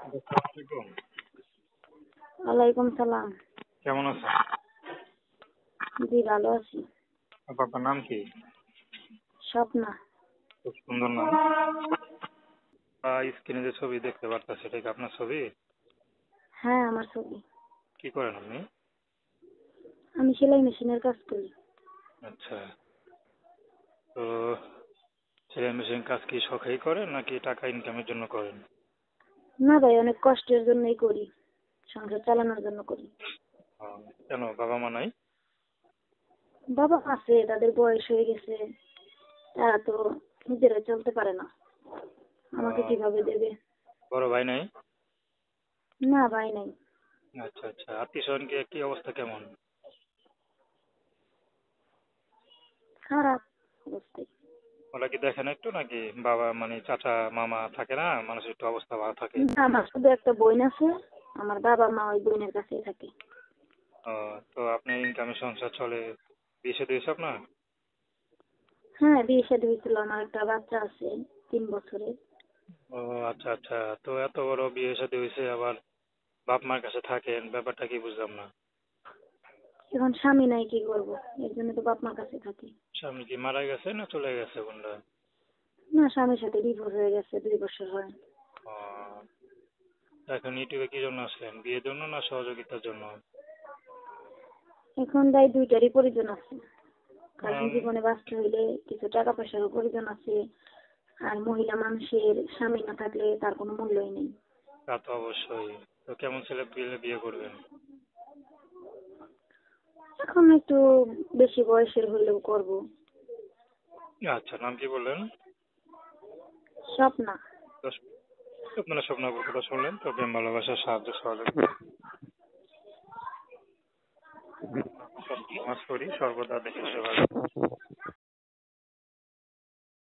আসসালামু আলাইকুম। ওয়ালাইকুম সালাম। কেমন আছেন? জি ভালো আছি। আপনার নাম কি? স্বপ্না। খুব সুন্দর নাম। স্ক্রিনে যে ছবি দেখতে পারতেছি সেটা কি আপনার ছবি? হ্যাঁ আমার ছবি। কি করেন আপনি? আমি সেলাই মেশিনের কাজ করি। আচ্ছা, তো সেলাই মেশিন কাজ কি শখেই করেন নাকি টাকা ইনকামের জন্য করেন? না ভাই, অনেক কষ্টের জন্যই করি, সংসার চালানোর জন্য করি। কেন, বাবা মা নাই? বাবা আছে, তাদের বয়স হয়ে গেছে, তারা তো নিজেরা চলতে পারে না, আমাকে আহ, কিভাবে দেবে? বড় ভাই নাই? না ভাই নাই। আচ্ছা আচ্ছা, আত্মীয় স্বজন কি কি অবস্থা কেমন? খারাপ অবস্থায়। ওরা কি দেখেন একটু নাকি? বাবা মানে চাচা মামা থাকে না, মানুষের একটু অবস্থা ভালো থাকে। না, আমার শুধু একটা বোন আছে, আমার বাবা মা ওই বোনের কাছেই থাকে। তো আপনার ইনকামের সংসার চলে? বিয়ে শাদী হয়েছে আপনার? হ্যাঁ বিয়ে শাদী হয়েছিল, আমার একটা বাচ্চা আছে 3 বছরের। ও আচ্ছা আচ্ছা, তো এত বড় বিয়ে শাদী হয়েছে আবার বাপ মার কাছে থাকেন, ব্যাপারটা কি বুঝলাম না। এখন স্বামী নাই, কি করবো, এর জন্য তো বাপ মার কাছে থাকি। স্বামী কি মারা গেছে না চলে গেছে কোনটা? না, স্বামীর সাথে ডিভোর্স হয়ে গেছে 2 বছর হয়। আহ, এখন ইউটিউবে কি জন্য আসলেন, বিয়ের জন্য না সহযোগিতার জন্য? এখন তাই দুইটারই প্রয়োজন আছে, কারণ আম, জীবনে বাঁচতে হইলে কিছু টাকা পয়সারও প্রয়োজন আছে। আর মহিলা মানুষের স্বামী না থাকলে তার কোনো মূল্যই নেই। তা তো অবশ্যই। তো কেমন ছেলে পেলে বিয়ে করবেন? এখন একটু বেশি বয়সের হইলেও করব। আচ্ছা, নাম কি বললেন? স্বপ্না। তো আপনারা স্বপ্নপুর কথা শুনলেন, তো প্রেম ভালোবাসার সাহায্য সহযোগিতা সমাজ করি সর্বদা দেশের সেবা।